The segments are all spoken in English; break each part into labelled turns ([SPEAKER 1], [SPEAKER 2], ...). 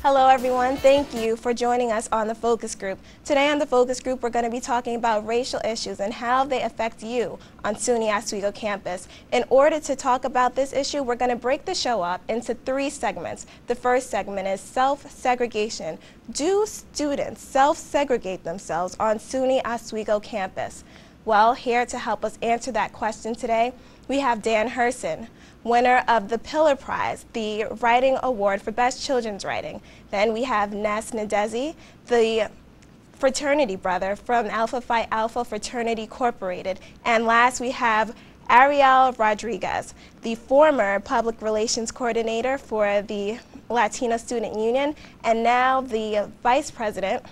[SPEAKER 1] Hello everyone, thank you for joining us on the Focus Group. Today on the Focus Group we're going to be talking about racial issues and how they affect you on SUNY Oswego campus. In order to talk about this issue, we're going to break the show up into 3 segments. The first segment is self-segregation. Do students self-segregate themselves on SUNY Oswego campus? Well, here to help us answer that question today, we have Dan Herson, winner of the Pillar Prize, the Writing Award for Best Children's Writing. Then we have Nas Nadezi, the fraternity brother from Alpha Phi Alpha Fraternity Incorporated. And last we have Ariel Rodriguez, the former public relations coordinator for the Latino Student Union and now the vice president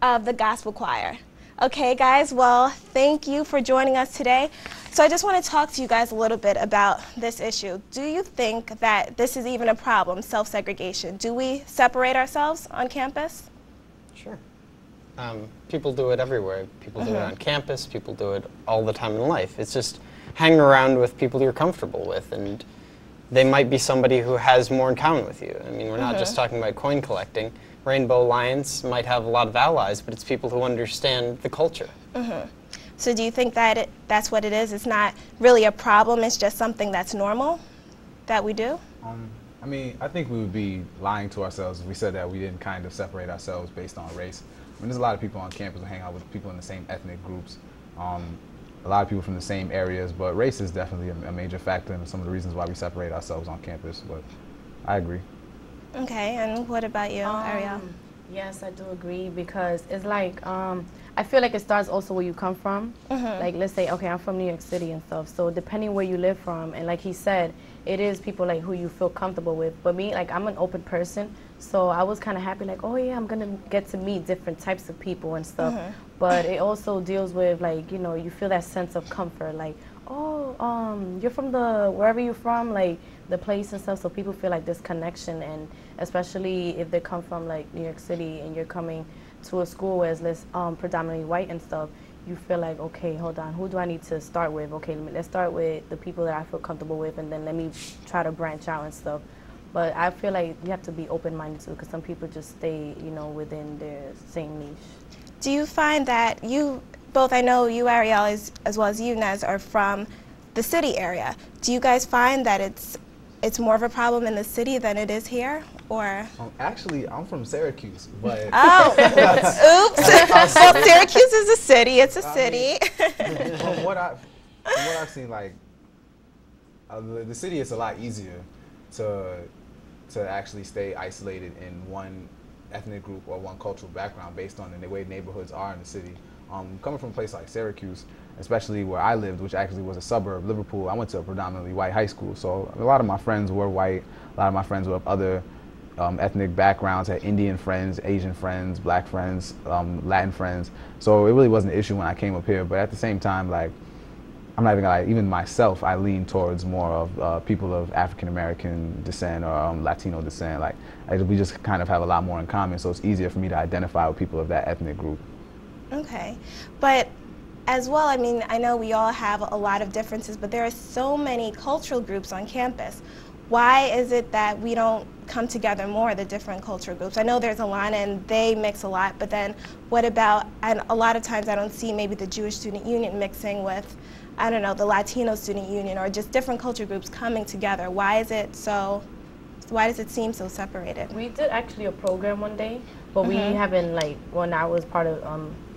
[SPEAKER 1] of the Gospel Choir. Okay guys, well, thank you for joining us today. So I just want to talk to you guys a little bit about this issue. Do you think that this is even a problem, self-segregation? Do we separate ourselves on campus?
[SPEAKER 2] Sure. People do it everywhere. People do it on campus. People do it all the time in life. It's just hanging around with people you're comfortable with, and they might be somebody who has more in common with you. I mean, we're not just talking about coin collecting. Rainbow Alliance might have a lot of allies, but it's people who understand the culture.
[SPEAKER 1] So do you think that that's what it is? It's not really a problem, it's just something that's normal that we do?
[SPEAKER 3] I mean, I think we would be lying to ourselves if we said that we didn't kind of separate ourselves based on race. I mean, there's a lot of people on campus who hang out with people in the same ethnic groups, a lot of people from the same areas, but race is definitely a major factor in some of the reasons why we separate ourselves on campus, but I agree.
[SPEAKER 1] Okay, and what about you, Ariel?
[SPEAKER 4] Yes, I do agree, because it's like, I feel like it starts also where you come from. Like, let's say, okay, I'm from New York City and stuff, so depending where you live from, and like he said, it is people like who you feel comfortable with. But me, like, I'm an open person, so I was kind of happy, like, oh yeah, I'm gonna get to meet different types of people and stuff. But it also deals with, like, you know, you feel that sense of comfort, like, oh, you're from wherever you're from, like, the place and stuff, so people feel like this connection, and especially if they come from like New York City and you're coming to a school where it's less predominantly white and stuff, you feel like, okay, hold on, who do I need to start with? Okay, let's start with the people that I feel comfortable with, and then let me try to branch out and stuff. But I feel like you have to be open-minded too, because some people just stay, you know, within their same niche.
[SPEAKER 1] Do you find that you both, I know you, Ariel, as well as you, Nez, are from the city area. Do you guys find that it's more of a problem in the city than it is here, or?
[SPEAKER 3] Actually, I'm from Syracuse, but...
[SPEAKER 1] Oh, oops. Well, Syracuse is a city. It's a city.
[SPEAKER 3] From what I've seen, like, the city is a lot easier to actually stay isolated in one ethnic group or one cultural background based on the way neighborhoods are in the city. Coming from a place like Syracuse, especially where I lived, which actually was a suburb of Liverpool, I went to a predominantly white high school. So a lot of my friends were white, a lot of my friends were of other ethnic backgrounds, had Indian friends, Asian friends, black friends, Latin friends. So it really wasn't an issue when I came up here, but at the same time, like, I'm not even gonna lie, even myself, I lean towards more of people of African-American descent or Latino descent. Like, we just kind of have a lot more in common, so it's easier for me to identify with people of that ethnic group.
[SPEAKER 1] Okay, but as well, I mean, I know we all have a lot of differences, but there are so many cultural groups on campus. Why is it that we don't come together more, the different cultural groups? I know there's a lot and they mix a lot, but then what about, and a lot of times I don't see maybe the Jewish Student Union mixing with, I don't know, the Latino Student Union, or just different culture groups coming together. Why is it so, why does it seem so separated?
[SPEAKER 4] We did actually a program one day, but we haven't, like, when I was part of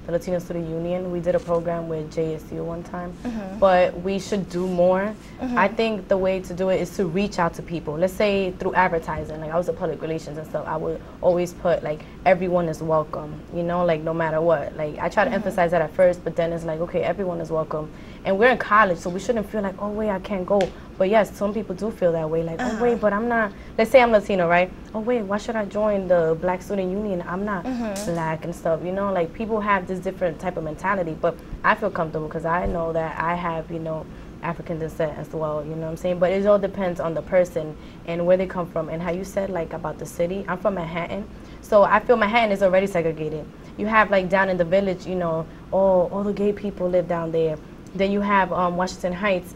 [SPEAKER 4] the Latino Student Union, we did a program with JSU one time, but we should do more. I think the way to do it is to reach out to people. Let's say through advertising, like I was a public relations and stuff, I would always put like, everyone is welcome, you know, like no matter what. Like I try to emphasize that at first, but then it's like, okay, everyone is welcome. And we're in college, so we shouldn't feel like, oh wait, I can't go. But yes, some people do feel that way, like, oh wait, but I'm not, let's say I'm Latino, right? Oh wait, why should I join the Black Student Union? I'm not black and stuff, you know? Like people have this different type of mentality, but I feel comfortable because I know that I have, you know, African descent as well, you know what I'm saying? But it all depends on the person and where they come from. And how you said like about the city, I'm from Manhattan, so I feel Manhattan is already segregated. You have like down in the village, you know, all the gay people live down there. Then you have Washington Heights,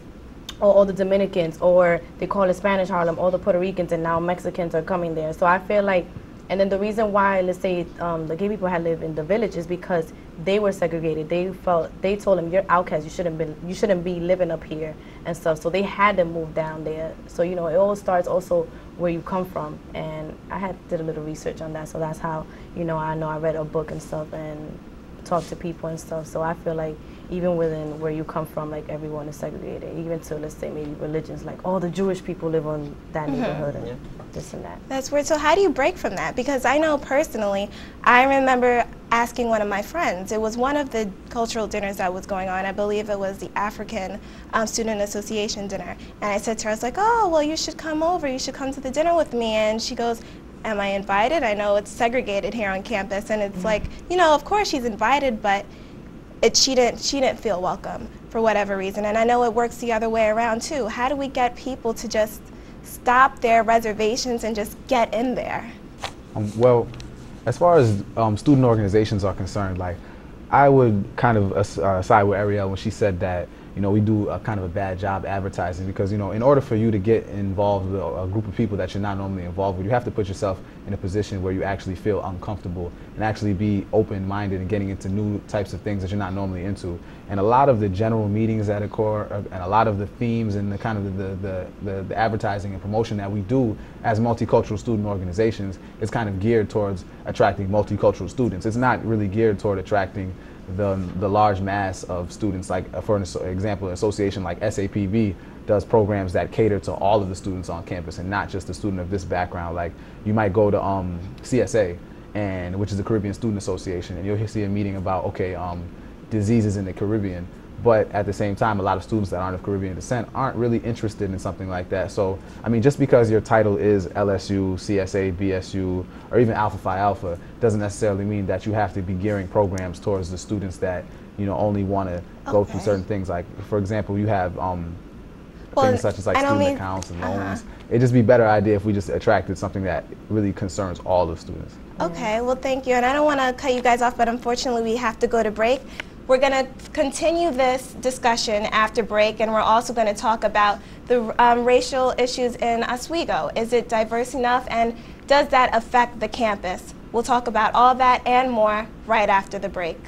[SPEAKER 4] all the Dominicans, or they call it Spanish Harlem, all the Puerto Ricans, and now Mexicans are coming there. So I feel like And then the reason why, let's say, the gay people had lived in the village is because they were segregated. They told them, you're outcast, you shouldn't be living up here and stuff. So they had to move down there. So, you know, it all starts also where you come from. And I did a little research on that. So that's how, you know I read a book and stuff and talked to people and stuff. So I feel like even within where you come from, like everyone is segregated, even to, let's say, maybe religions, like all the Jewish people live on that neighborhood and this and that.
[SPEAKER 1] That's weird. So how do you break from that? Because I know personally, I remember asking one of my friends, it was one of the cultural dinners that was going on, I believe it was the African Student Association dinner, and I said to her, I was like, oh, well, you should come over, you should come to the dinner with me, and she goes, am I invited? I know it's segregated here on campus, and it's like, you know, of course she's invited, but she didn't feel welcome for whatever reason. And I know it works the other way around too. How do we get people to just stop their reservations and just get in there?
[SPEAKER 3] Well, as far as student organizations are concerned, like I would kind of side with Ariel when she said that, you know, we do a kind of a bad job advertising, because, you know, in order for you to get involved with a group of people that you're not normally involved with, you have to put yourself in a position where you actually feel uncomfortable and actually be open-minded and getting into new types of things that you're not normally into. And a lot of the general meetings that occur and a lot of the themes and the kind of the advertising and promotion that we do as multicultural student organizations is kind of geared towards attracting multicultural students. It's not really geared toward attracting the large mass of students. Like for an example, an association like SAPB does programs that cater to all of the students on campus and not just the student of this background. Like you might go to CSA, which is the Caribbean Student Association, and you'll see a meeting about, okay, diseases in the Caribbean. But at the same time, a lot of students that aren't of Caribbean descent aren't really interested in something like that. So, I mean, just because your title is LSU, CSA, BSU, or even Alpha Phi Alpha doesn't necessarily mean that you have to be gearing programs towards the students that, you know, only want to go through certain things. Like, for example, you have things such as like student accounts and loans. It'd just be a better idea if we just attracted something that really concerns all the students.
[SPEAKER 1] Okay, well, thank you. And I don't want to cut you guys off, but unfortunately we have to go to break. We're going to continue this discussion after break, and we're also going to talk about the racial issues in Oswego. Is it diverse enough, and does that affect the campus? We'll talk about all that and more right after the break.